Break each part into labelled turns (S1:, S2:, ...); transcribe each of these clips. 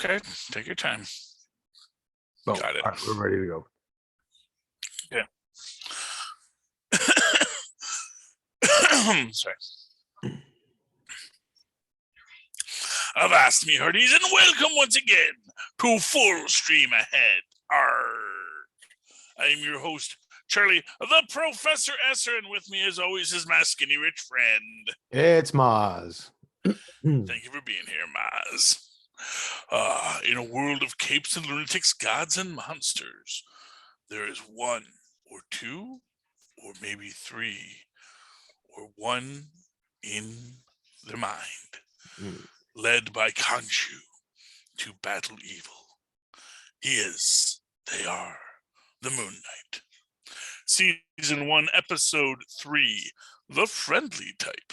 S1: Okay, take your time.
S2: Boom.
S1: Got it.
S2: All right, we're ready to go.
S1: Yeah. Sorry. Avast me, hearties, and welcome once again to Full Stream Ahead. Arg. I am your host, Charlie, the Professor Esser, and with me, as always, is my skinny rich friend.
S2: It's Mozz.
S1: Thank you for being here, Mozz. In a world of capes and lunatics, gods and monsters, there is one or two, or maybe three, or one in their mind, led by Khonshu to battle evil. They are the Moon Knight. Season 1, Episode 3, The Friendly Type.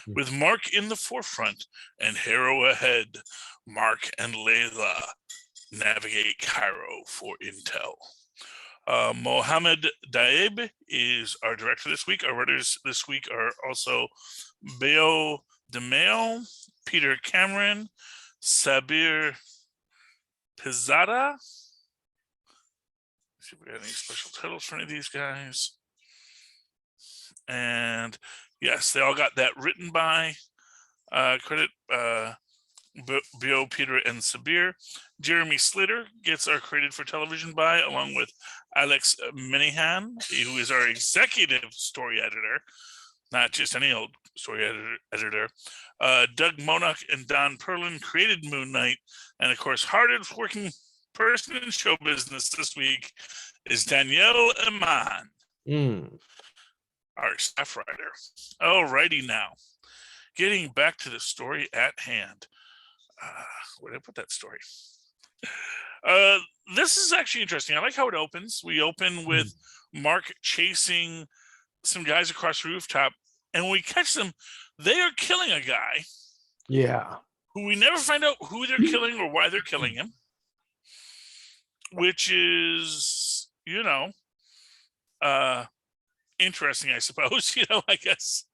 S1: With Mark in the forefront and Harrow ahead, Mark and Layla navigate Cairo for intel. Mohammed Daeb is our director this week. Our writers this week are also Beo DeMeo, Peter Cameron, Sabir Pizzada. See if we got any special titles for any of these guys. And yes, they all got that written by credit. Beo, Peter, and Sabir. Jeremy Slater gets our created for television by, along with Alex Minahan, who is our executive story editor, not just any old story editor. Doug Monach and Don Perlin created Moon Knight, and of course, hardest working person in show business this week is Danielle Iman, our staff writer. Alrighty now, getting back to the story at hand. Where did I put that story? This is actually interesting. I like how it opens. We open with Mark chasing some guys across the rooftop, and when we catch them, they are killing a guy.
S2: Yeah.
S1: Who we never find out who they're killing or why they're killing him. Which is, interesting, I suppose. I guess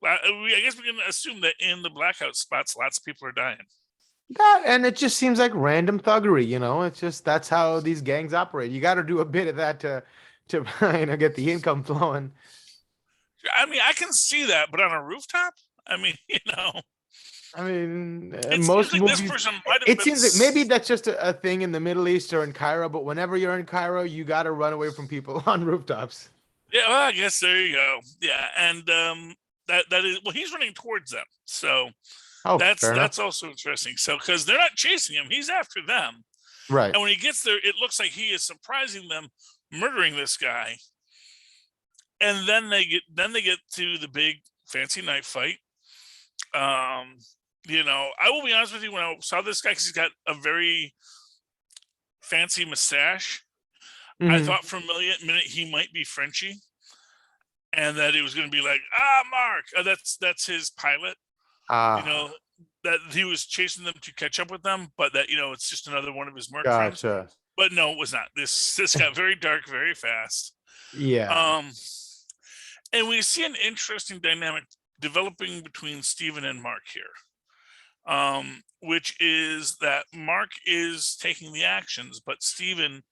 S1: we can assume that in the blackout spots, lots of people are dying.
S2: That, and it just seems like random thuggery, It's just that's how these gangs operate. You got to do a bit of that to get the income flowing.
S1: I mean, I can see that, but on a rooftop,
S2: most movies. It seems like maybe that's just a thing in the Middle East or in Cairo. But whenever you're in Cairo, you got to run away from people on rooftops.
S1: Yeah, well, I guess there you go. Yeah, and that is he's running towards them, so. That's also interesting. So, because they're not chasing him, he's after them.
S2: Right.
S1: And when he gets there, it looks like he is surprising them, murdering this guy. And then they get to the big fancy knife fight. I will be honest with you, when I saw this guy, because he's got a very fancy mustache, I thought for a minute he might be Frenchy, and that it was going to be like, Mark, that's his pilot. That he was chasing them to catch up with them, but that it's just another one of his merc friends. But no, it was not. This got very dark very fast.
S2: Yeah.
S1: And we see an interesting dynamic developing between Steven and Mark here, which is that Mark is taking the actions, but Steven,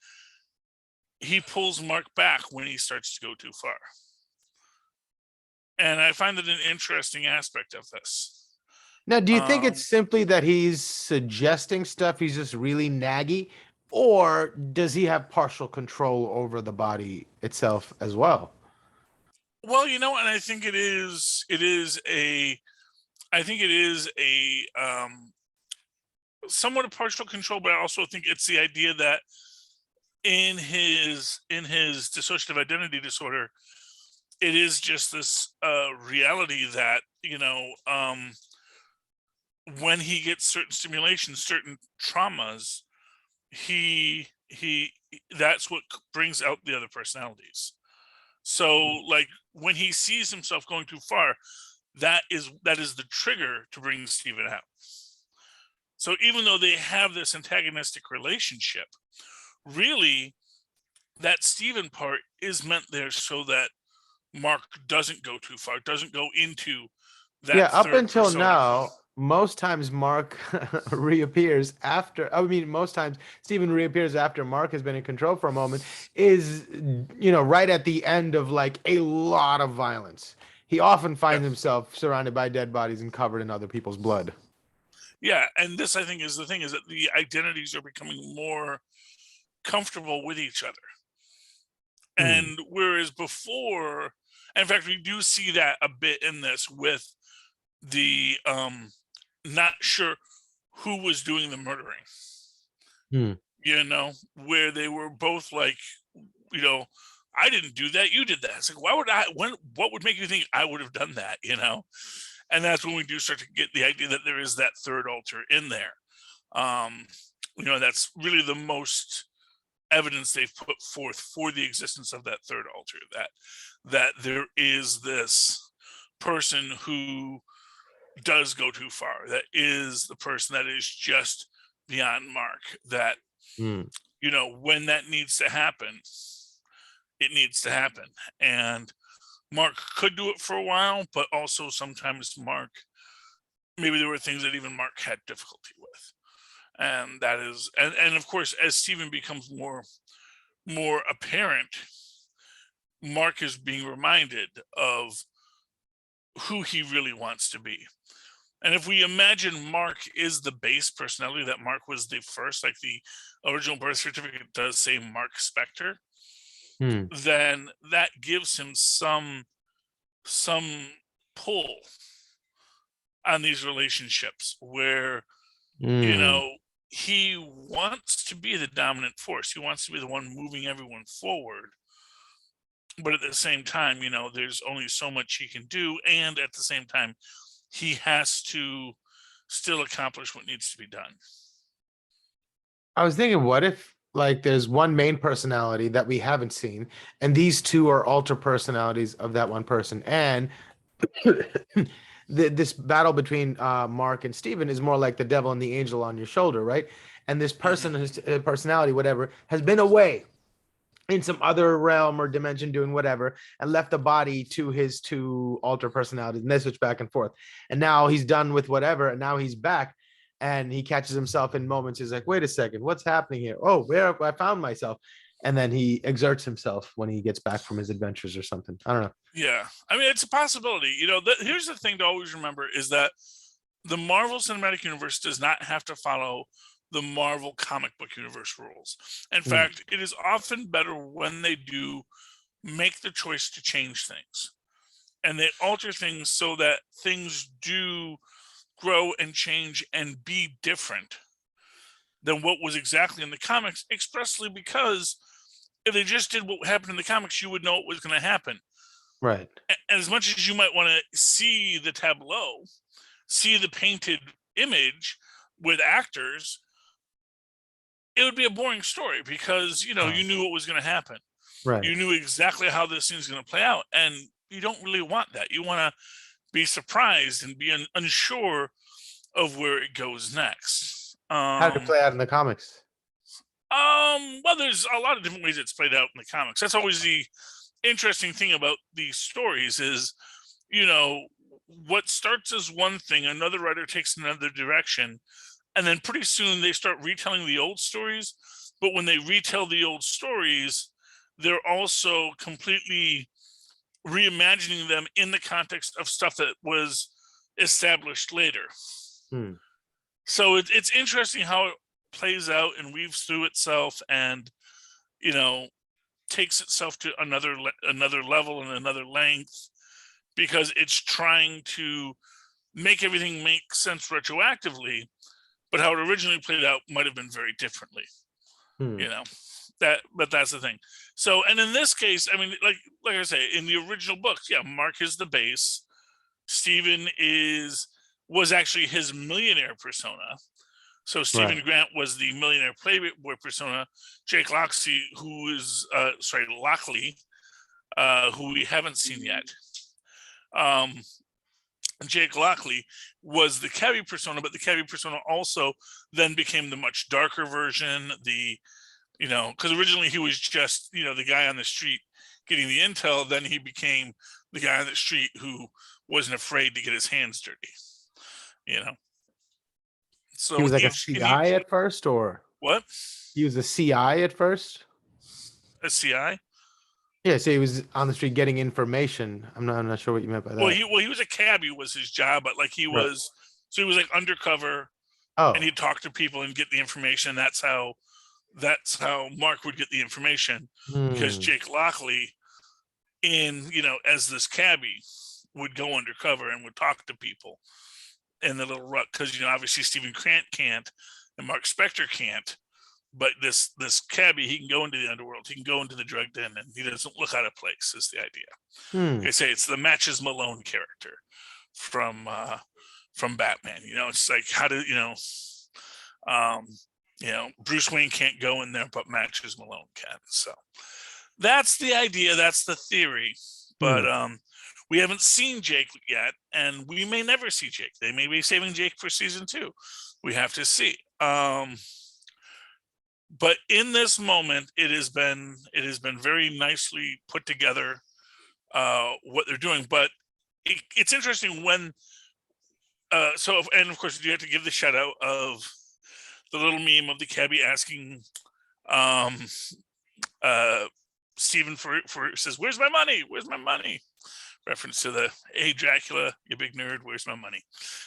S1: he pulls Mark back when he starts to go too far. And I find that an interesting aspect of this.
S2: Now, do you think it's simply that he's suggesting stuff, he's just really naggy, or does he have partial control over the body itself as well?
S1: Well, and I think it is a somewhat of partial control, but I also think it's the idea that in his dissociative identity disorder, it is just this reality that, when he gets certain stimulations, certain traumas, he that's what brings out the other personalities. So, like, when he sees himself going too far, that is the trigger to bring Steven out. So even though they have this antagonistic relationship, really, that Steven part is meant there so that Mark doesn't go too far, doesn't go into that.
S2: Yeah, up until now, most times Mark reappears after, I mean, most times Steven reappears after Mark has been in control for a moment, is, right at the end of like a lot of violence. He often
S1: Yeah.
S2: finds himself surrounded by dead bodies and covered in other people's blood.
S1: Yeah. And this, I think, is the thing, is that the identities are becoming more comfortable with each other.
S2: Hmm.
S1: And whereas before, in fact, we do see that a bit in this with the not sure who was doing the murdering,
S2: Hmm.
S1: where they were both like, you know, I didn't do that, you did that. It's like, why would I, what would make you think I would have done that? And that's when we do start to get the idea that there is that third altar in there. Um, that's really the most evidence they've put forth for the existence of that third altar, that there is this person who does go too far, that is the person that is just beyond Mark, that
S2: Hmm.
S1: when that needs to happen, it needs to happen. And Mark could do it for a while, but also sometimes Mark, maybe there were things that even Mark had difficulty with. And that is, and of course, as Stephen becomes more apparent, Mark is being reminded of who he really wants to be. And if we imagine Mark is the base personality, that Mark was the first, like the original birth certificate does say Mark Spector,
S2: Hmm.
S1: then that gives him some pull on these relationships where, you
S2: Hmm.
S1: know, he wants to be the dominant force. He wants to be the one moving everyone forward. But at the same time, there's only so much he can do. And at the same time, he has to still accomplish what needs to be done.
S2: I was thinking, what if like there's one main personality that we haven't seen, and these two are alter personalities of that one person, and this battle between Mark and Steven is more like the devil and the angel on your shoulder, right? And this
S1: Hmm.
S2: person, his personality, whatever, has been away in some other realm or dimension doing whatever and left the body to his two alter personalities, and they switch back and forth. And now he's done with whatever, and now he's back, and he catches himself in moments. He's like, wait a second, what's happening here? Oh, where have I found myself? And then he exerts himself when he gets back from his adventures or something. I don't know.
S1: Yeah. I mean, it's a possibility. Here's the thing to always remember is that the Marvel Cinematic Universe does not have to follow the Marvel comic book universe rules. In
S2: Mm,
S1: fact, it is often better when they do make the choice to change things and they alter things so that things do grow and change and be different than what was exactly in the comics, expressly because if they just did what happened in the comics, you would know what was going to happen.
S2: right.
S1: And as much as you might want to see the tableau, see the painted image with actors, it would be a boring story because you knew what was going to happen.
S2: Right.
S1: You knew exactly how this thing's going to play out, and you don't really want that. You want to be surprised and be unsure of where it goes next.
S2: How did it play out in the comics?
S1: Well, there's a lot of different ways it's played out in the comics. That's always the interesting thing about these stories is, you know, what starts as one thing, another writer takes another direction, and then pretty soon they start retelling the old stories. But when they retell the old stories, they're also completely reimagining them in the context of stuff that was established later.
S2: Hmm.
S1: So it's interesting how it plays out and weaves through itself, and you know takes itself to another level and another length because it's trying to make everything make sense retroactively, but how it originally played out might have been very differently.
S2: Hmm.
S1: You know but that's the thing. So, and in this case, I mean, like I say, in the original books, yeah, Mark is the base. Stephen was actually his millionaire persona. So
S2: Right.
S1: Stephen Grant was the millionaire playboy persona. Jake Loxley, Lockley, who we haven't seen yet. Um, Jake Lockley was the Kevy persona, but the Kevy persona also then became the much darker version. Because originally he was just the guy on the street getting the intel. Then he became the guy on the street who wasn't afraid to get his hands dirty. You know.
S2: He
S1: So
S2: was like a
S1: each in
S2: CI
S1: each
S2: at first, or
S1: what
S2: he was a CI at first.
S1: a CI.
S2: Yeah, so he was on the street getting information. I'm not sure what you meant by that.
S1: He was a cabbie was his job, but like
S2: Right.
S1: he was like undercover, and
S2: Oh.
S1: he'd talk to people and get the information. That's how Mark would get the information, because
S2: Hmm.
S1: Jake Lockley, in as this cabbie, would go undercover and would talk to people in the little rut, because obviously Stephen Grant can't and Mark Spector can't, but this cabbie, he can go into the underworld, he can go into the drug den, and he doesn't look out of place. Is the idea.
S2: Hmm.
S1: Like I say, it's the Matches Malone character from Batman. It's like, how do um, Bruce Wayne can't go in there, but Matches Malone can. So that's the idea. That's the theory.
S2: Hmm.
S1: But we haven't seen Jake yet, and we may never see Jake. They may be saving Jake for season 2. We have to see. But in this moment, it has been very nicely put together, what they're doing. But it's interesting when and of course you have to give the shout out of the little meme of the cabbie asking um Stephen for says, "Where's my money? Where's my money?" Reference to the, "Hey Dracula, you big nerd, where's my money?"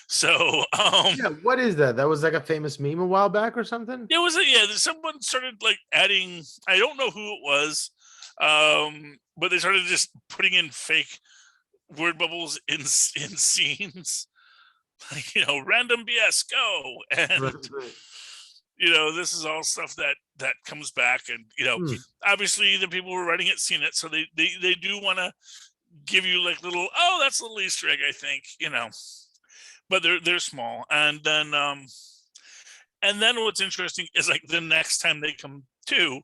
S1: So
S2: Yeah, what is that? That was like a famous meme a while back or something?
S1: it was someone started like adding, I don't know who it was, but they started just putting in fake word bubbles in scenes, like, random BS go,
S2: Right,
S1: and
S2: right.
S1: this is all stuff that comes back, and
S2: Hmm.
S1: obviously the people who were writing it seen it, so they do want to give you like little, oh, that's a little Easter egg, I think, but they're small. And then what's interesting is like the next time they come to,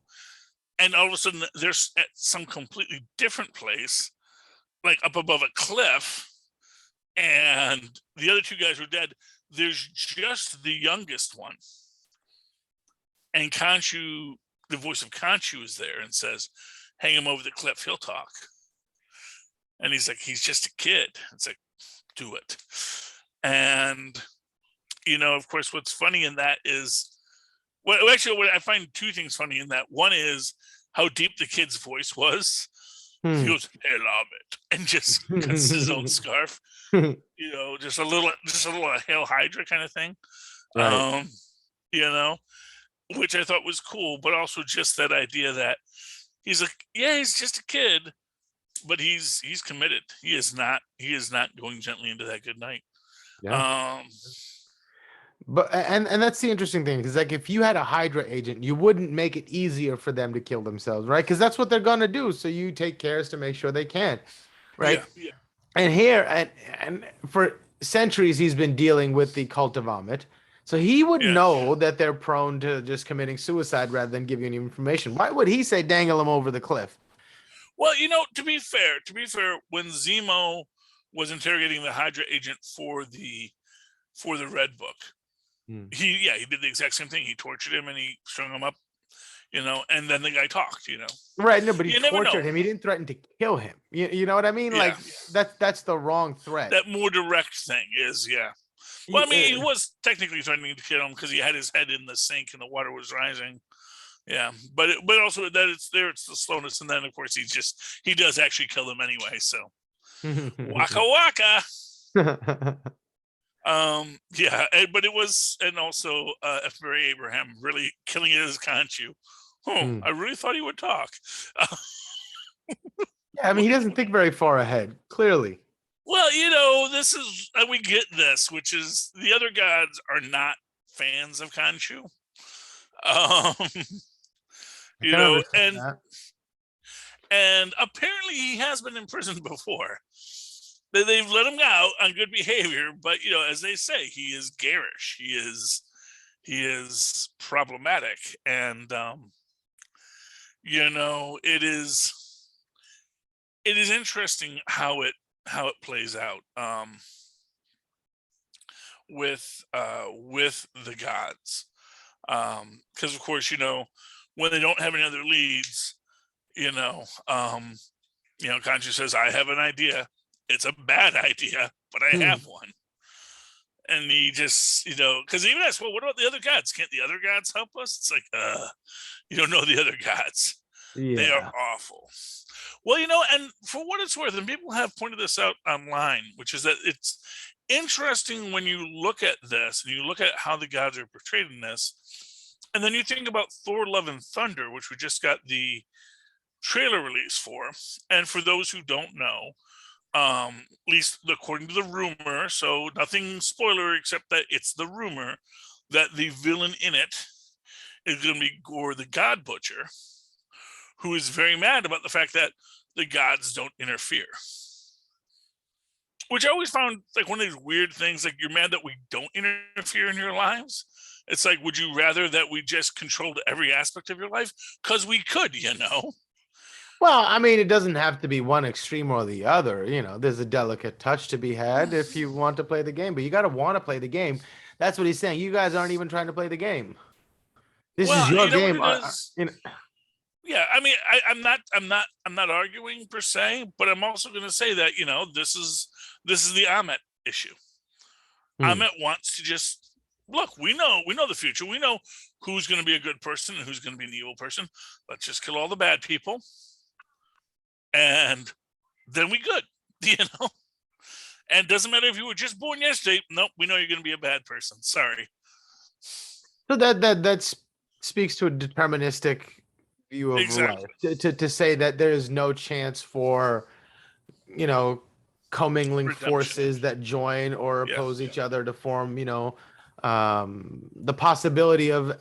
S1: and all of a sudden they're at some completely different place, like up above a cliff, and the other 2 guys are dead. There's just the youngest one, and Khonshu, the voice of Khonshu, is there and says, "Hang him over the cliff, he'll talk." And he's like, "He's just a kid." It's like, "Do it." And of course, what's funny in that is, well, actually, what I find 2 things funny in that. One is how deep the kid's voice was. He
S2: Hmm.
S1: goes, "Hey, love it," and just cuts his own scarf. Just a little Hail Hydra kind of thing.
S2: Right.
S1: Um, you know, which I thought was cool, but also just that idea that he's like, yeah, he's just a kid, but he's committed. He is not going gently into that good night.
S2: Yeah.
S1: Um,
S2: But and that's the interesting thing, because like if you had a Hydra agent, you wouldn't make it easier for them to kill themselves, right? Because that's what they're gonna do. So you take cares to make sure they can, right?
S1: yeah,
S2: And here and for centuries he's been dealing with the cult of vomit. So he would
S1: yeah.
S2: know that they're prone to just committing suicide rather than giving you information. Why would he say dangle him over the cliff?
S1: Well, to be fair, when Zemo was interrogating the Hydra agent for the Red Book,
S2: Hmm.
S1: he did the exact same thing. He tortured him and he strung him up, and then the guy talked.
S2: Right, no, but he
S1: You never know.
S2: tortured him. He didn't threaten to kill him. You know what I mean?
S1: Yeah,
S2: Like that's the wrong threat.
S1: that more direct thing is, yeah. Well, I mean, he was technically threatening to kill him because he had his head in the sink and the water was rising. Yeah, but also that it's the slowness, and then of course he does actually kill them anyway. So waka waka. Yeah, but it was, and also F. Murray Abraham really killing it as Khonshu. Oh,
S2: Hmm.
S1: I really thought he would talk.
S2: Yeah, I mean, he doesn't think very far ahead, clearly.
S1: Well, this is, we get this, which is the other gods are not fans of Khonshu. Um,
S2: I can understand
S1: and
S2: that.
S1: apparently he has been in prison before. They've let him out on good behavior, but as they say, he is garish. He is problematic, and it is interesting how it plays out, with the gods, because of course when they don't have any other leads, Kanji says, "I have an idea. It's a bad idea, but I
S2: Hmm.
S1: have one." And he just, because he even asked, well, what about the other gods? Can't the other gods help us? It's like, you don't know the other gods. They are
S2: Yeah.
S1: awful. Well, and for what it's worth, and people have pointed this out online, which is that it's interesting when you look at this and you look at how the gods are portrayed in this, and then you think about Thor: Love and Thunder, which we just got the trailer release for. And for those who don't know, at least according to the rumor, so nothing spoiler except that it's the rumor that the villain in it is going to be Gore the God Butcher, who is very mad about the fact that the gods don't interfere. Which I always found like one of these weird things, like you're mad that we don't interfere in your lives. It's like, would you rather that we just controlled every aspect of your life? Because we could,
S2: Well, I mean, it doesn't have to be one extreme or the other. There's a delicate touch to be had if you want to play the game, but you got to want to play the game. That's what he's saying. You guys aren't even trying to play the game. This is
S1: Well,
S2: your
S1: you know
S2: game.
S1: what it is? Yeah, I mean, I'm not arguing per se, but I'm also going to say that this is the Ahmet issue. Ahmet wants to just look. We know the future. We know who's going to be a good person and who's going to be an evil person. Let's just kill all the bad people, and then we good. And it doesn't matter if you were just born yesterday. Nope, we know you're going to be a bad person. Sorry.
S2: So that speaks to a deterministic view of
S1: Exactly.
S2: life. To say that there is no chance for, commingling
S1: Redemption.
S2: forces that join or oppose each other to form, the possibility of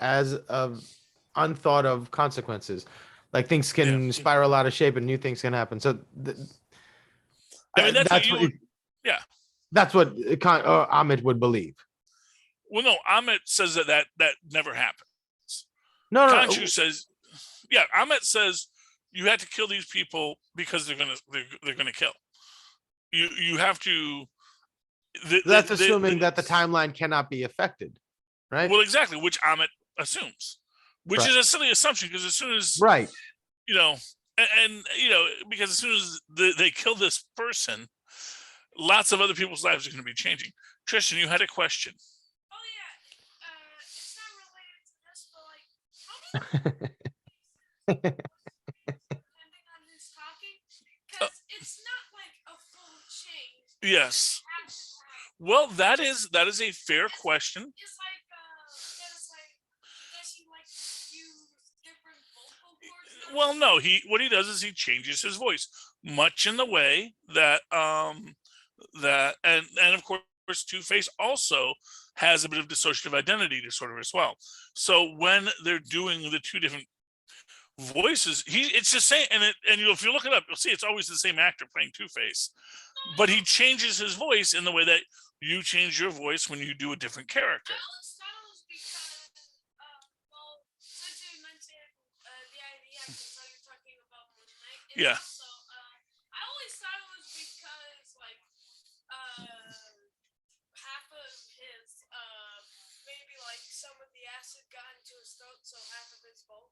S2: unthought of consequences. Like things can spiral out of shape and new things can happen. So that's what Ahmed would believe.
S1: Well, no, Ahmet says that never happens.
S2: No.
S1: Khonshu says, Ahmet says you have to kill these people because they're gonna kill. You have to.
S2: That's assuming that the timeline cannot be affected, right?
S1: Well, exactly, which Ahmet assumes, which is a silly assumption because as soon as
S2: right,
S1: because as soon as they kill this person, lots of other people's lives are going to be changing. Tristan, you had a question.
S3: Oh yeah, it's not related to this, but like, depending on who's talking, because it's not like a full change.
S1: Yes. Well, that is a fair question.
S3: It's like, does he like use different vocal cords?
S1: Well, no. What he does is he changes his voice, much in the way that and of course Two-Face also has a bit of dissociative identity disorder as well. So when they're doing the two different voices, it's the same, and if you look it up, you'll see it's always the same actor playing Two-Face, but he changes his voice in the way that you change your voice when you do a different character.
S3: I always thought it was because, since you mentioned the idea, so you're talking about Moon Knight.
S1: Yeah.
S3: So I always thought it was because like half of his maybe like some of the acid got into his throat, so half of his vocal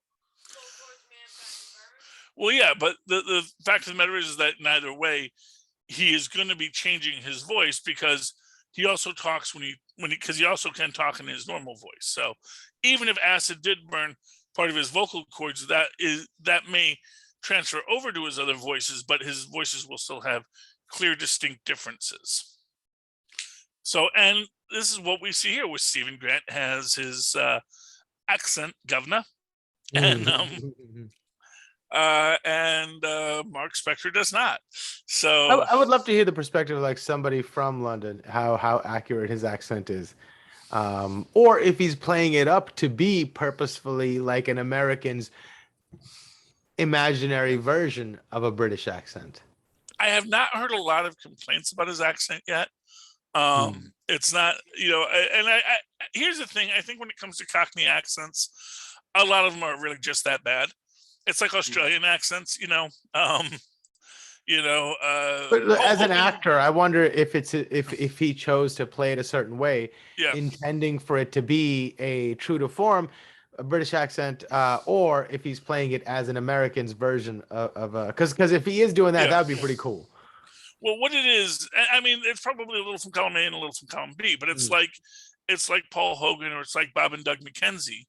S3: cords may have gotten burned.
S1: Well, yeah, but the fact of the matter is that neither way, he is going to be changing his voice because he also talks because he also can talk in his normal voice. So even if acid did burn part of his vocal cords, that may transfer over to his other voices, but his voices will still have clear, distinct differences. So, and this is what we see here with Stephen Grant has his accent, governor, and Mark Spector does not. So
S2: I would love to hear the perspective of like somebody from London, how accurate his accent is, or if he's playing it up to be purposefully like an American's imaginary version of a British accent.
S1: I have not heard a lot of complaints about his accent yet. It's not, and I here's the thing. I think when it comes to Cockney accents, a lot of them are really just that bad. It's like Australian accents, But
S2: as an actor, I wonder if if he chose to play it a certain way, intending for it to be a true to form, a British accent, or if he's playing it as an American's version of because if he is doing that, that would be pretty cool.
S1: Well, what it is, I mean, it's probably a little from column A and a little from column B, but it's like Paul Hogan, or it's like Bob and Doug McKenzie.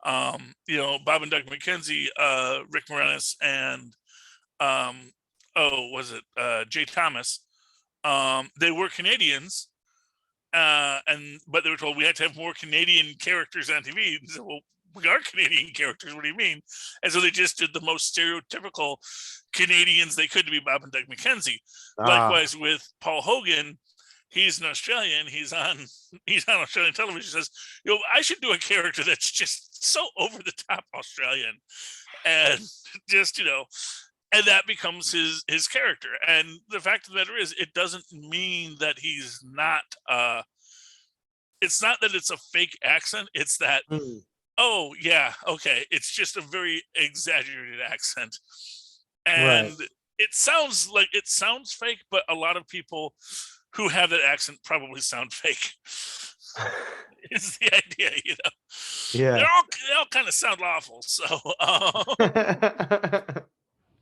S1: Bob and Doug McKenzie, Rick Moranis, and was it Jay Thomas? They were Canadians, but they were told we had to have more Canadian characters on TV. And so, well, we are Canadian characters. What do you mean? And so they just did the most stereotypical Canadians they could to be Bob and Doug McKenzie. Likewise with Paul Hogan, he's an Australian. He's on Australian television. He says, I should do a character that's just so over the top Australian, and just and that becomes his character. And the fact of the matter is, it doesn't mean that he's not. It's not that it's a fake accent. It's that. Oh yeah, okay. It's just a very exaggerated accent, and it sounds fake. But a lot of people who have that accent probably sound fake. Is the idea,
S2: Yeah.
S1: They all kind of sound awful. So,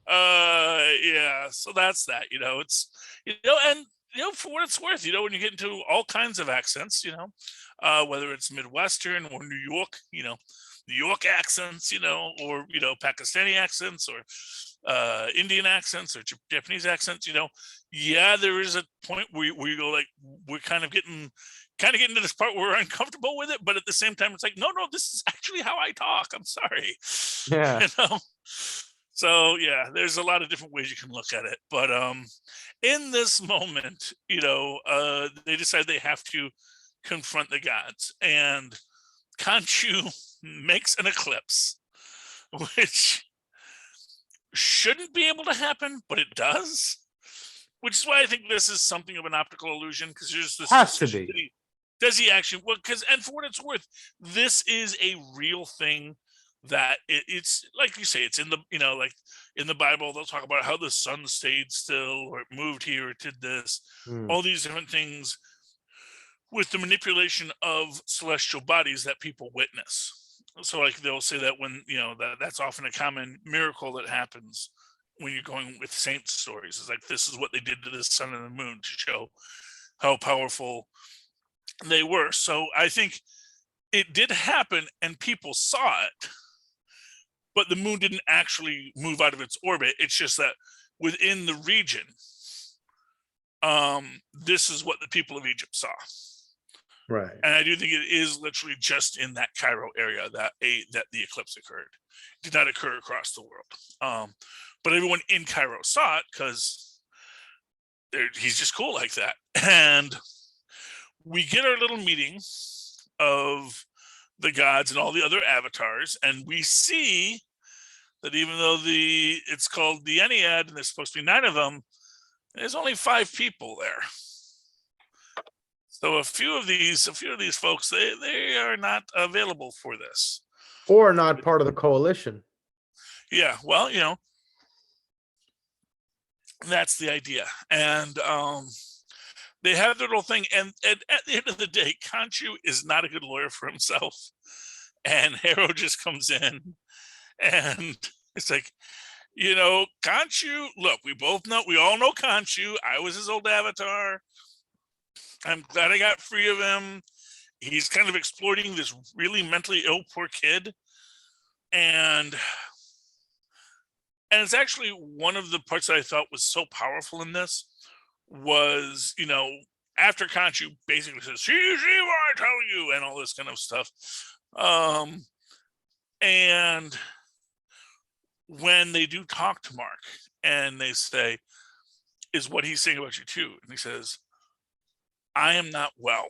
S1: yeah. So that's that. It's and for what it's worth, when you get into all kinds of accents, whether it's Midwestern or New York, New York accents, or Pakistani accents, or Indian accents, or Japanese accents, yeah, there is a point where you go like, we're kind of getting to this part where we're uncomfortable with it, but at the same time, it's like, no, this is actually how I talk. I'm sorry.
S2: Yeah.
S1: So yeah, there's a lot of different ways you can look at it, but in this moment, they decide they have to confront the gods, and Khonshu makes an eclipse, which shouldn't be able to happen, but it does. Which is why I think this is something of an optical illusion, because there's this
S2: Has to be.
S1: Does he actually? Well, and for what it's worth, this is a real thing. That it's like you say, it's in the like in the Bible, they'll talk about how the sun stayed still, or it moved here, it did this, all these different things with the manipulation of celestial bodies that people witness. So like they'll say that when that's often a common miracle that happens when you're going with saint stories. It's like, this is what they did to the sun and the moon to show how powerful they were. So I think it did happen and people saw it, but the moon didn't actually move out of its orbit. It's just that within the region, this is what the people of Egypt saw.
S2: Right.
S1: And I do think it is literally just in that Cairo area that the eclipse occurred. It did not occur across the world. But everyone in Cairo saw it because he's just cool like that. And we get our little meeting of the gods and all the other avatars, and we see that even though it's called the Ennead and there's supposed to be 9 of them, there's only 5 people there. So a few of these folks, they are not available for this,
S2: or not part of the coalition.
S1: Yeah, well, that's the idea, and they have their little thing, and at the end of the day, Khonshu is not a good lawyer for himself, and Harrow just comes in, and it's like, Khonshu. Look, we all know Khonshu. I was his old avatar. I'm glad I got free of him. He's kind of exploiting this really mentally ill poor kid, and it's actually one of the parts that I thought was so powerful in this was, after Khonshu basically says, see what I tell you, and all this kind of stuff. And when they do talk to Mark and they say, is what he's saying about you too? And he says, I am not well,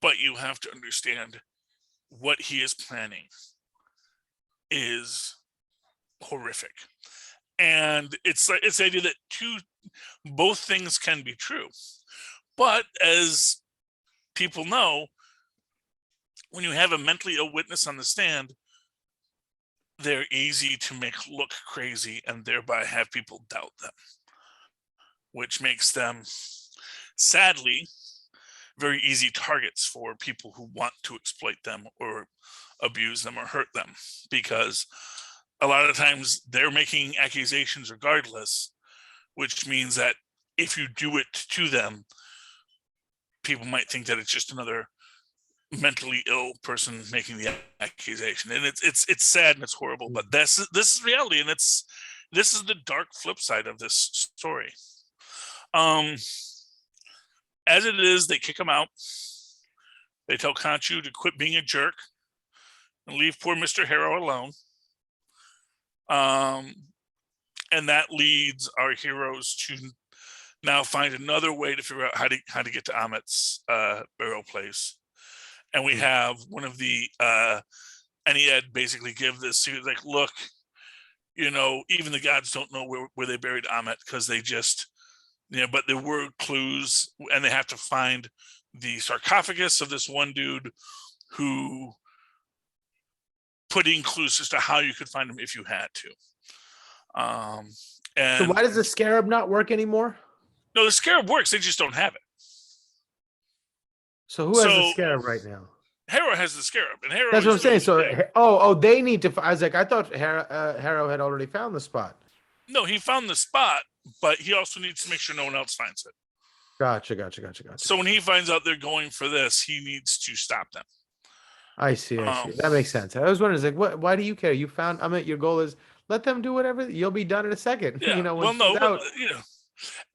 S1: but you have to understand what he is planning is horrific. And it's the idea that both things can be true. But as people know, when you have a mentally ill witness on the stand, they're easy to make look crazy and thereby have people doubt them, which makes them, sadly, very easy targets for people who want to exploit them or abuse them or hurt them, because a lot of times they're making accusations regardless, which means that if you do it to them, people might think that it's just another mentally ill person making the accusation, and it's sad and it's horrible, but this is reality, and this is the dark flip side of this story. As it is, they kick him out. They tell Khonshu to quit being a jerk and leave poor Mr. Harrow alone. And that leads our heroes to now find another way to figure out how to get to Amit's burial place. And we have one of the Ennead basically give this, like, look, even the gods don't know where they buried Amit, because they just, but there were clues, and they have to find the sarcophagus of this one dude who put in clues as to how you could find him if you had to. And
S2: so why does the scarab not work anymore?
S1: No, the scarab works. They just don't have it.
S2: So who has the scarab right now?
S1: Harrow has the scarab, and Harrow.
S2: That's what I'm saying. So, they need to. I was like, I thought Harrow had already found the spot.
S1: No, he found the spot, but he also needs to make sure no one else finds it.
S2: Gotcha.
S1: So when he finds out they're going for this, he needs to stop them.
S2: I see. That makes sense. I was wondering, like, what? Why do you care? You found Amit. Your goal is let them do whatever. You'll be done in a second.
S1: Yeah.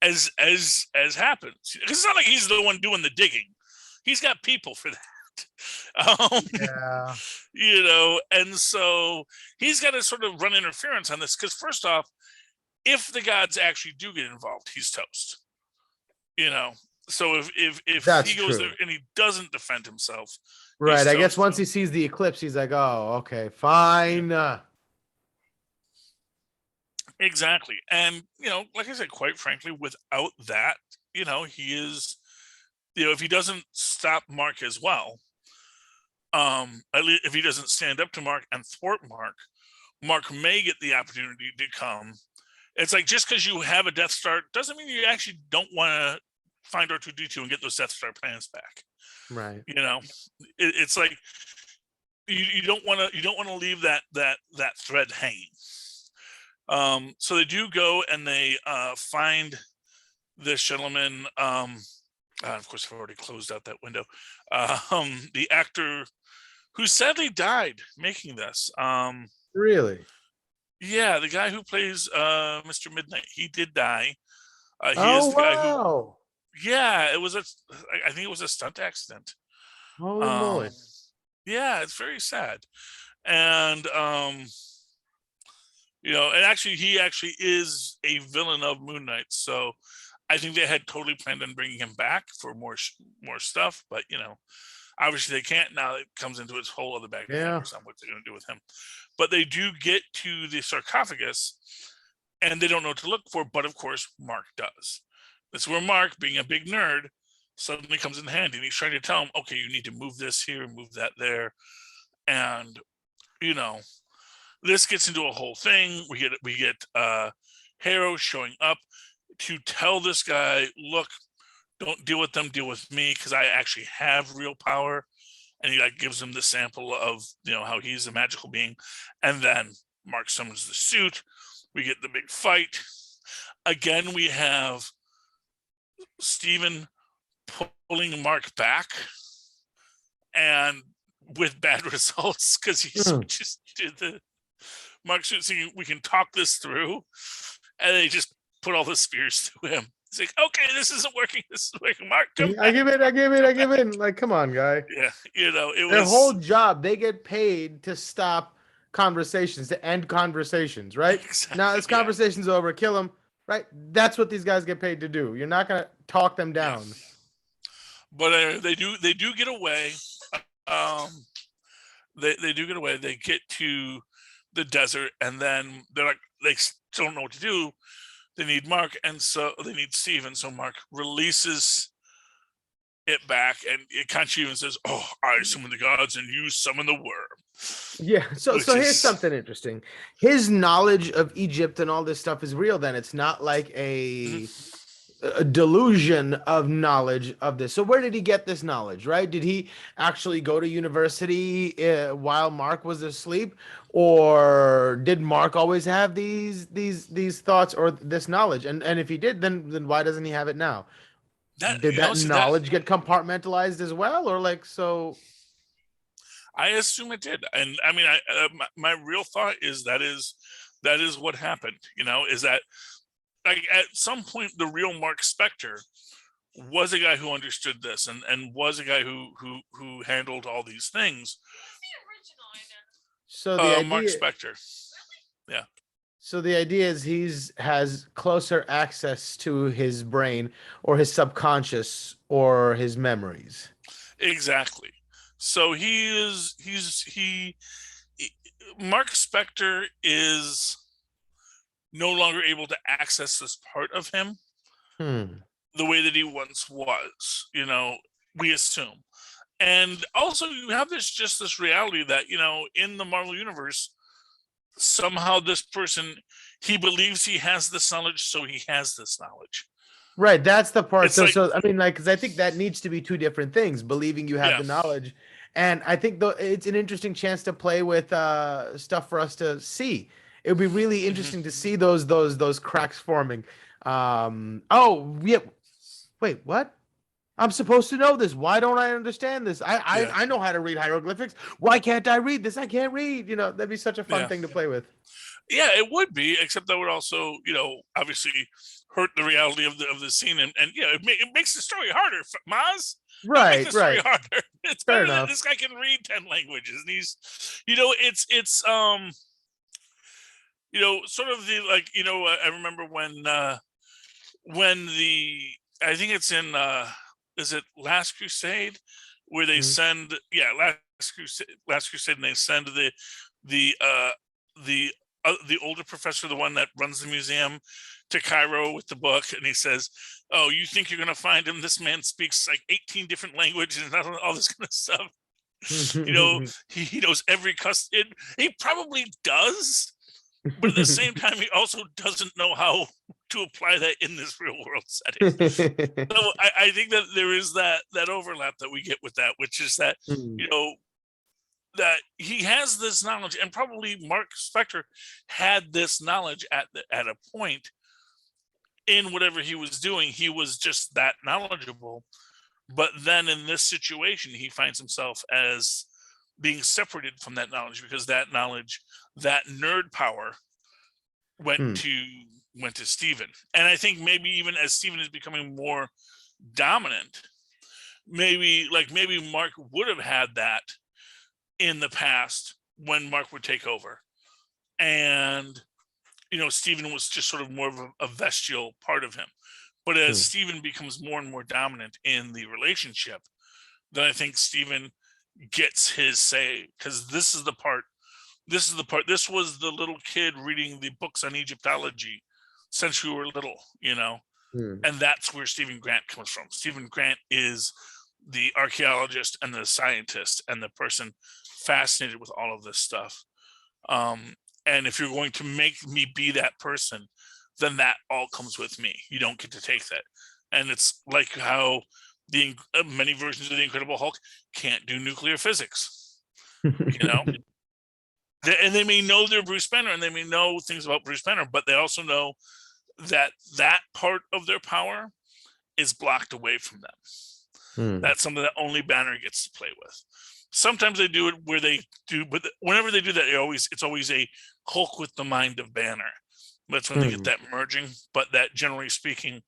S1: As happens, because it's not like he's the one doing the digging. He's got people for that. And so he's got to sort of run interference on this, because first off, if the gods actually do get involved, he's toast. So if
S2: That's
S1: he goes
S2: true.
S1: there and he doesn't defend himself,
S2: right? I guess once he sees the eclipse, he's like, oh, okay, fine.
S1: Exactly. And like I said, quite frankly, without that, he is, if he doesn't stop Mark as well, at least if he doesn't stand up to Mark and thwart Mark may get the opportunity to come. It's like, just because you have a Death Star doesn't mean you actually don't want to find R2-D2 and get those Death Star plans back.
S2: Right.
S1: It's like you don't want to leave that thread hanging. So they do go and they find this gentleman. Of course, I've already closed out that window. The actor who sadly died making this.
S2: Really?
S1: Yeah, the guy who plays Mr. Midnight, he did die. He
S2: is
S1: the guy who.
S2: Wow.
S1: Yeah, I think it was a stunt accident.
S2: Holy moly.
S1: Yeah, it's very sad. And and actually he is a villain of Moon Knight, so I think they had totally planned on bringing him back for more stuff, but obviously they can't now. It comes into its whole other bag of hammers on what they're going to do with him. But they do get to the sarcophagus, and they don't know what to look for, but of course Mark does. That's where Mark, being a big nerd, suddenly comes in handy, and he's trying to tell him, okay, you need to move this here, move that there. And this gets into a whole thing. We get Harrow showing up to tell this guy, look, don't deal with them, deal with me, because I actually have real power. And he gives him the sample of how he's a magical being. And then Mark summons the suit. We get the big fight. Again, we have Steven pulling Mark back, and with bad results, because he just did the Mark suit saying, we can talk this through, and they just put all the spears through him. It's like, okay, this isn't working. This is working. Mark,
S2: I give in. Like, come on, guy.
S1: Yeah, it
S2: their
S1: was
S2: whole job. They get paid to stop conversations, to end conversations, right?
S1: Exactly,
S2: now this conversation's over, kill them, right? That's what these guys get paid to do. You're not gonna talk them down.
S1: Yeah. But they do get away. They do get away. They get to the desert, and then they're like, they still don't know what to do. They need Mark, and so they need Steven. So Mark releases it back, and Khonshu even says, "Oh, I summon the gods, and you summon the worm."
S2: Yeah. So here's something interesting. His knowledge of Egypt and all this stuff is real. Then it's not like a a delusion of knowledge of this. So where did he get this knowledge, right? Did he actually go to university while Mark was asleep, or did Mark always have these thoughts or this knowledge? And if he did, then why doesn't he have it now?
S1: That,
S2: Did
S1: you know,
S2: that
S1: see that
S2: knowledge get compartmentalized as well, or like so?
S1: I assume it did. And I mean, my real thought is that is what happened, you know, is that like at some point the real Mark Spector was a guy who understood this and was a guy who handled all these things.
S3: Who's the original identity?
S2: So the
S1: Mark
S2: idea,
S1: Spector. Yeah.
S2: so the idea is he's has closer access to his brain or his subconscious or his memories.
S1: Exactly. So he Mark Spector is no longer able to access this part of him
S2: Hmm.
S1: the way that he once was, you know, we assume. And also you have this reality that, you know, in the Marvel universe, somehow this person, he believes he has this knowledge, so he has this knowledge.
S2: Right, that's the part.
S1: It's
S2: So,
S1: like,
S2: so I mean, like, because I think that needs to be two different things: believing you have
S1: yeah.
S2: the knowledge, and I think though it's an interesting chance to play with stuff for us to see. It would be really
S1: Mhm.
S2: interesting to see those cracks forming. Oh, yeah. Wait, what? I'm supposed to know this. Why don't I understand this?
S1: Yeah.
S2: I know how to read hieroglyphics. Why can't I read this? I can't read. You know, that'd be such a fun
S1: Yeah.
S2: thing to play with.
S1: Yeah, it would be, except that would also, you know, obviously hurt the reality of the scene, and yeah, it makes the story harder. Maz, don't make the
S2: Right,
S1: story
S2: right.
S1: harder. It's
S2: Fair
S1: better that
S2: enough.
S1: this guy can read 10 languages, and he's, you know, it's you know, sort of the like, you know, I remember when the I think it's in is it Last Crusade where they
S2: Mhm.
S1: send Last Crusade and they send the uh the older professor, the one that runs the museum, to Cairo with the book, and he says, "Oh, you think you're gonna find him? This man speaks like 18 different languages and all this kind of stuff. You know, he knows every custom. He probably does, but at the same time, he also doesn't know how to apply that in this real world setting. So I think that there is that overlap that we get with that, which is that,
S2: Hmm.
S1: you know, that he has this knowledge, and probably Mark Spector had this knowledge at a point in whatever he was doing. He was just that knowledgeable, but then in this situation, he finds himself as being separated from that knowledge because that knowledge, that nerd power, went
S2: Hmm.
S1: to went to Steven. And I think maybe even as Steven is becoming more dominant, maybe Mark would have had that in the past when Mark would take over. And you know, Steven was just sort of more of a bestial part of him. But as
S2: Hmm.
S1: Steven becomes more and more dominant in the relationship, then I think Steven gets his say, because this was the little kid reading the books on Egyptology since we were little, you know,
S2: Hmm.
S1: and that's where Stephen Grant comes from. Stephen Grant is the archaeologist and the scientist and the person fascinated with all of this stuff. Um, and if you're going to make me be that person, then that all comes with me. You don't get to take that. And it's like how many versions of the Incredible Hulk can't do nuclear physics, you know. And they may know they're Bruce Banner and they may know things about Bruce Banner, but they also know that that part of their power is blocked away from them.
S2: Hmm.
S1: That's something that only Banner gets to play with. Sometimes they do it where they do, but whenever they do that, it's always a Hulk with the mind of Banner. That's when they get
S2: Hmm.
S1: that merging. But that, generally speaking,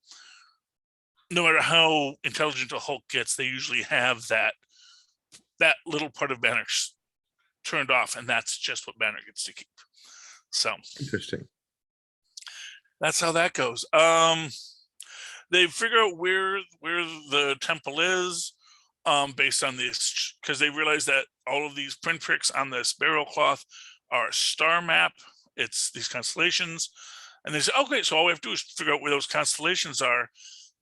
S1: no matter how intelligent a Hulk gets, they usually have that little part of Banner turned off, and that's just what Banner gets to keep. So
S2: Interesting.
S1: that's how that goes. They figure out where the temple is, based on this, because they realize that all of these pinpricks on this burial cloth are a star map. It's these constellations, and they say, okay, so all we have to do is figure out where those constellations are,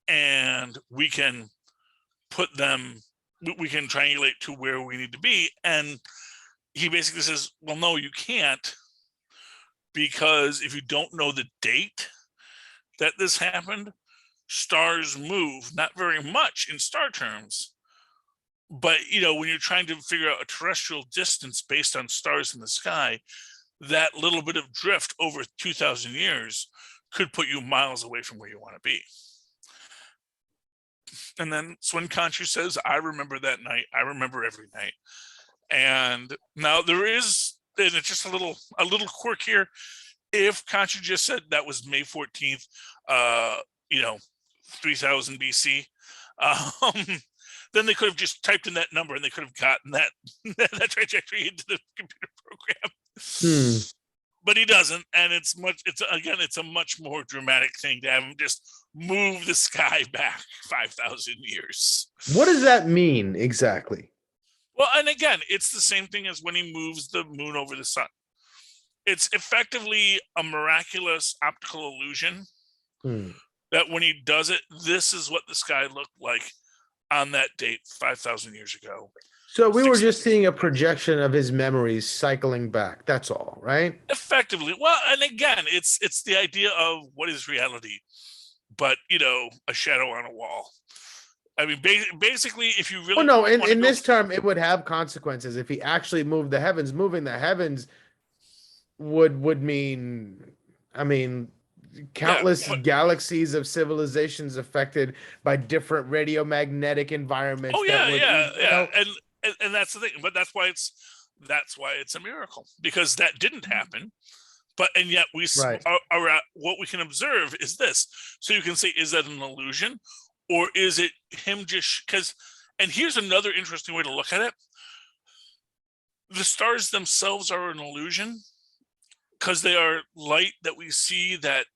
S1: and we can put them. We can triangulate to where we need to be. And he basically says, well, no, you can't, because if you don't know the date that this happened, stars move, not very much in star terms, but when you're trying to figure out a terrestrial distance based on stars in the sky, that little bit of drift over 2,000 years could put you miles away from where you want to be. And then Swin Khonshu says, I remember that night. I remember every night. And now there is, and it's just a little quirk here. If Khonshu just said that was May 14th, 3000 BC, then they could have just typed in that number and they could have gotten that that trajectory into the computer program. But he doesn't, and it's a much more dramatic thing to have him just move the sky back 5,000 years.
S2: What does that mean exactly?
S1: Well, and again, it's the same thing as when he moves the moon over the sun. It's effectively a miraculous optical illusion that when he does it, this is what the sky looked like on that date 5,000 years ago.
S2: So we were just seeing a projection of his memories cycling back. That's all, right?
S1: Effectively. Well, and again, it's the idea of what is reality, but a shadow on a wall. I mean, basically, if you really
S2: well, no, in this term, it would have consequences if he actually moved the heavens. Moving the heavens would mean, I mean, countless galaxies of civilizations affected by different radiomagnetic environments.
S1: Oh yeah. And that's the thing, but that's why it's a miracle, because that didn't happen. But and yet we are what we can observe is this. So you can say, is that an illusion, or is it him just because? And here's another interesting way to look at it: the stars themselves are an illusion because they are light that we see. That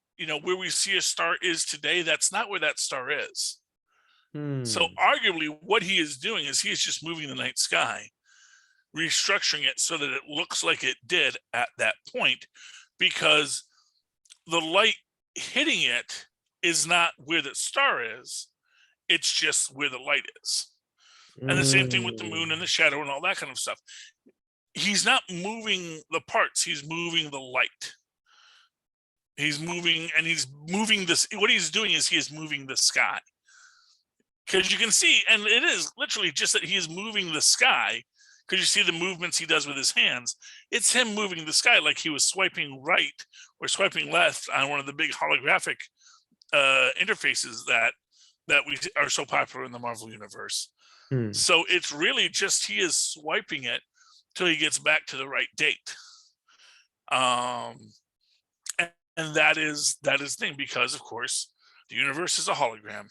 S1: where we see a star is today, that's not where that star is. So arguably what he is doing is he's just moving the night sky, restructuring it so that it looks like it did at that point, because the light hitting it is not where the star is, it's just where the light is. And the same thing with the moon and the shadow and all that kind of stuff. He's not moving the parts, he's moving the light. He's moving this. What he's doing is he is moving the sky. Because you can see, and it is literally just that he is moving the sky, because you see the movements he does with his hands. It's him moving the sky like he was swiping right or swiping left on one of the big holographic interfaces that we are so popular in the Marvel universe. So it's really just he is swiping it till he gets back to the right date. And that is the thing, because of course the universe is a hologram.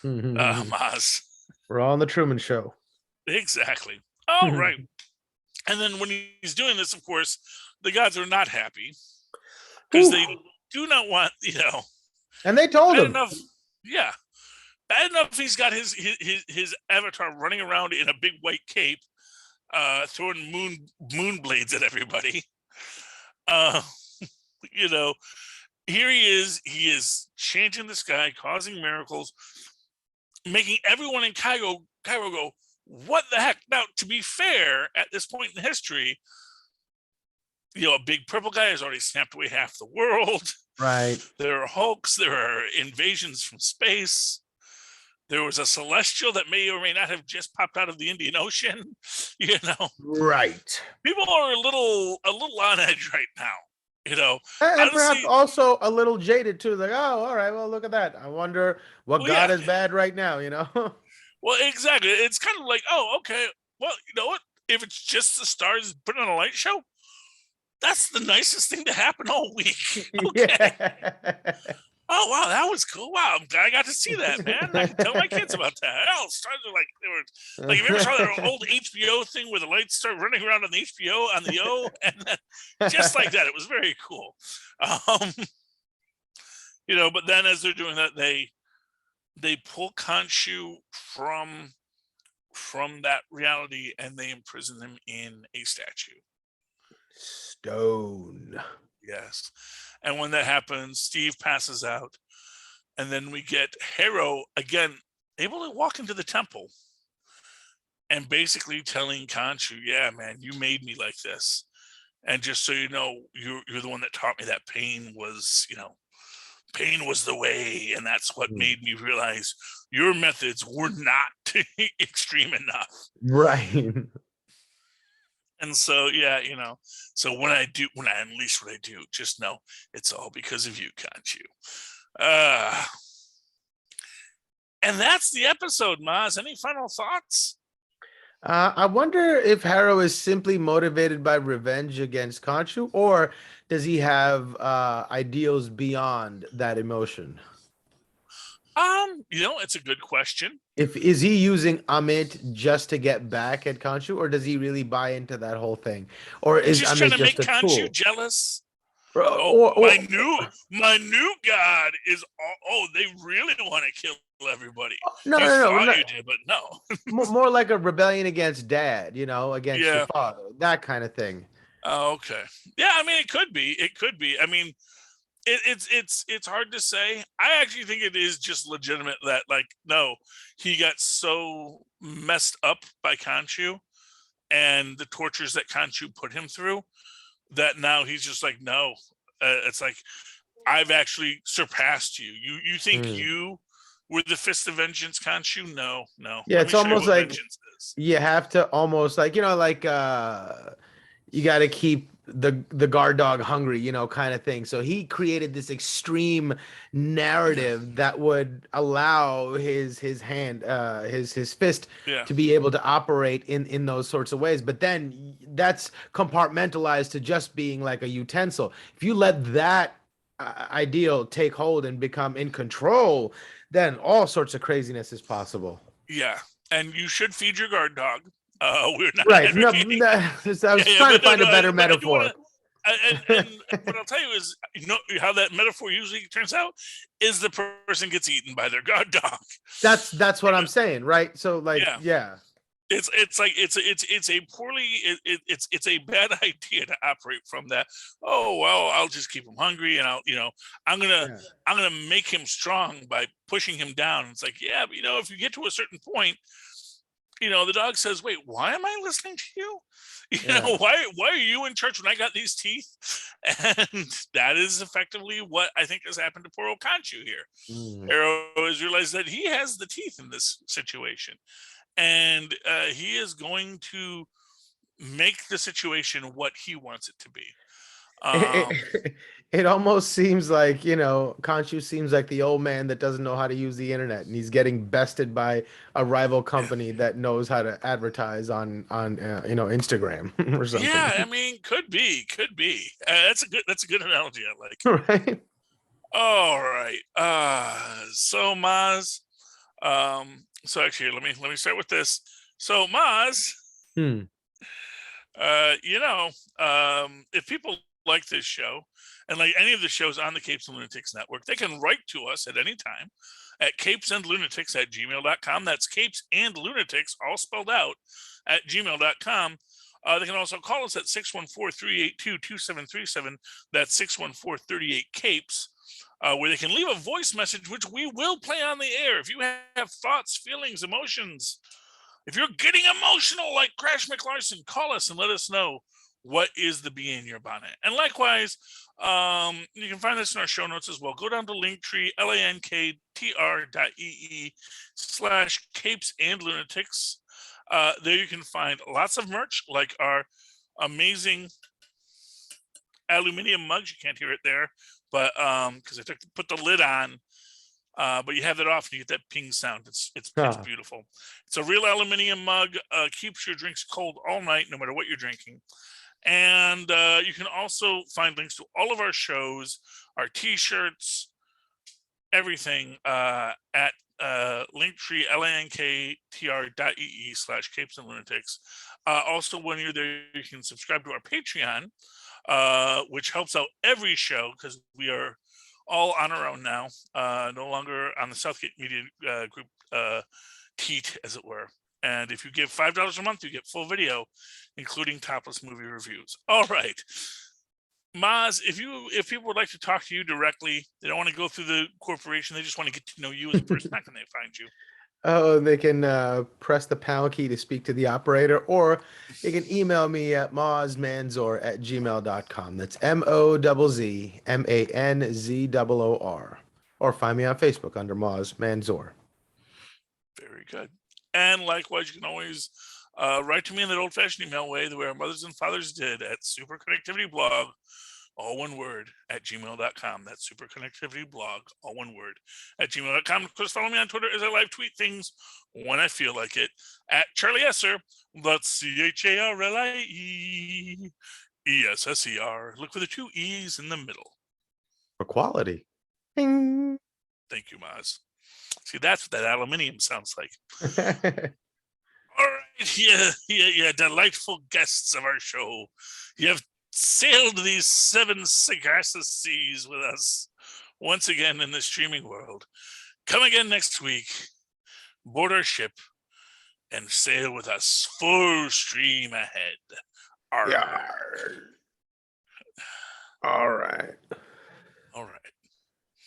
S1: Mozz.
S2: We're all on the Truman Show.
S1: Exactly. All right. And then when he's doing this, of course, the gods are not happy because they do not want,
S2: And they told him.
S1: Enough, bad enough he's got his avatar running around in a big white cape, throwing moon blades at everybody. Here he is changing the sky, causing miracles, making everyone in Cairo go, what the heck? Now, to be fair, at this point in history, a big purple guy has already snapped away half the world.
S2: Right. There
S1: are hulks. There are invasions from space. There was a celestial that may or may not have just popped out of the Indian Ocean.
S2: Right.
S1: People are a little on edge right now.
S2: And perhaps also a little jaded too. Like, oh, all right, well, look at that. I wonder what God is bad right now,
S1: Well, exactly. It's kind of like, oh, okay. Well, you know what? If it's just the stars putting on a light show, that's the nicest thing to happen all week. Okay. Yeah. Oh, wow, that was cool. Wow, I'm glad I got to see that, man. I can tell my kids about that. Oh, stars are like, you ever saw that old HBO thing where the lights start running around on the HBO on the O? And then, just like that, it was very cool. But then as they're doing that, they pull Khonshu from that reality and they imprison him in a statue.
S2: Stone.
S1: Yes. And when that happens, Steve passes out. And then we get Harrow again, able to walk into the temple and basically telling Khonshu, yeah, man, you made me like this. And just so you know, you're the one that taught me that pain was, pain was the way, and that's what
S2: Mm.
S1: made me realize your methods were not extreme enough.
S2: Right.
S1: And so, yeah, so when I unleash what I do, just know it's all because of you, can't you? And that's the episode, Maz. Any final thoughts?
S2: I wonder if Harrow is simply motivated by revenge against Khonshu, or does he have ideals beyond that emotion?
S1: It's a good question.
S2: If is he using Amit just to get back at Khonshu, or does he really buy into that whole thing, or
S1: He's
S2: is
S1: just trying
S2: Amit
S1: to make
S2: just a
S1: Khonshu
S2: tool?
S1: jealous.
S2: Or,
S1: Oh,
S2: or,
S1: my new god is. Oh, they really want to kill everybody.
S2: no,
S1: You
S2: no, no,
S1: thought
S2: no,
S1: you did, but no.
S2: more like a rebellion against dad, against your
S1: Yeah.
S2: father, that kind of thing.
S1: Oh, okay. Yeah, I mean, it could be. It could be. I mean, it's hard to say. I actually think it is just legitimate that, like, no, he got so messed up by Khonshu and the tortures that Khonshu put him through that now he's just like, no. It's like, I've actually surpassed you. You think
S2: Mm.
S1: you were the fist of vengeance, Khonshu? No.
S2: Yeah,
S1: Let
S2: it's
S1: me show you
S2: almost
S1: what
S2: like
S1: vengeance is.
S2: you have to almost like you got to keep the guard dog hungry, kind of thing. So he created this extreme narrative that would allow his hand, his fist
S1: Yeah.
S2: to be able to operate in those sorts of ways. But then that's compartmentalized to just being like a utensil. If you let that ideal take hold and become in control, then all sorts of craziness is possible.
S1: Yeah. And you should feed your guard dog. We're not
S2: Right. No,
S1: advocating.
S2: I was trying to find a better
S1: But I do
S2: metaphor.
S1: want to. And what I'll tell you is, how that metaphor usually turns out is the person gets eaten by their guard dog.
S2: That's what I'm saying, right? So like, yeah.
S1: It's like it's a poorly it's a bad idea to operate from that. Oh well, I'll just keep him hungry, and I'm gonna make him strong by pushing him down. It's like, yeah, but if you get to a certain point, the dog says, wait, why am I listening to you? Why are you in church when I got these teeth? And that is effectively what I think has happened to poor old Khonshu here. Arrow has realized that he has the teeth in this situation, and he is going to make the situation what he wants it to be.
S2: It almost seems like, Khonshu seems like the old man that doesn't know how to use the internet, and he's getting bested by a rival company that knows how to advertise on Instagram or something.
S1: Yeah, I mean, could be. That's a good analogy. I like.
S2: Right.
S1: All right. So Mozz. So actually, let me start with this. So Mozz. If people like this show and like any of the shows on the Capes and Lunatics network, they can write to us at any time at CapesandLunatics@gmail.com. That's Capes and Lunatics, all spelled out, at gmail.com. They can also call us at 614-382-2737. That's 614-38-CAPES, where they can leave a voice message, which we will play on the air. If you have thoughts, feelings, emotions, if you're getting emotional like Crash McLarson, call us and let us know what is the bee in your bonnet. And likewise, you can find this in our show notes as well. Go down to Linktree, linktr.ee/capesandlunatics. There you can find lots of merch, like our amazing aluminum mugs. You can't hear it there, but because I put the lid on. But you have that off and you get that ping sound. It's beautiful. It's a real aluminum mug. Keeps your drinks cold all night, no matter what you're drinking. And you can also find links to all of our shows, our t-shirts, everything at Linktree, linktr.ee/capesandlunatics. Also, when you're there, you can subscribe to our Patreon, which helps out every show because we are all on our own now, no longer on the Southgate Media Group teat, as it were. And if you give $5 a month, you get full video, including topless movie reviews. All right, Mozz, if people would like to talk to you directly, they don't want to go through the corporation, they just want to get to know you as a person, how can they find you?
S2: Oh, they can press the pound key to speak to the operator, or you can email me at mozzmanzor@gmail.com. That's MOZZMANZOOR. Or find me on Facebook under Mozz Manzor.
S1: Very good. And likewise, you can always write to me in that old-fashioned email way, the way our mothers and fathers did, at superconnectivityblog, all one word, at gmail.com. That's superconnectivityblog, all one word, at gmail.com. Of course, follow me on Twitter as I live tweet things when I feel like it, at Charlie Esser. That's CharlieEsser. Look for the two E's in the middle.
S2: For quality. Bing.
S1: Thank you, Mozz. See, that's what that aluminium sounds like. All right, yeah, delightful guests of our show. You have sailed these 7 Sargasso seas with us once again in the streaming world. Come again next week, board our ship, and sail with us full stream ahead. Arr.
S2: Yeah. All right.
S1: All right.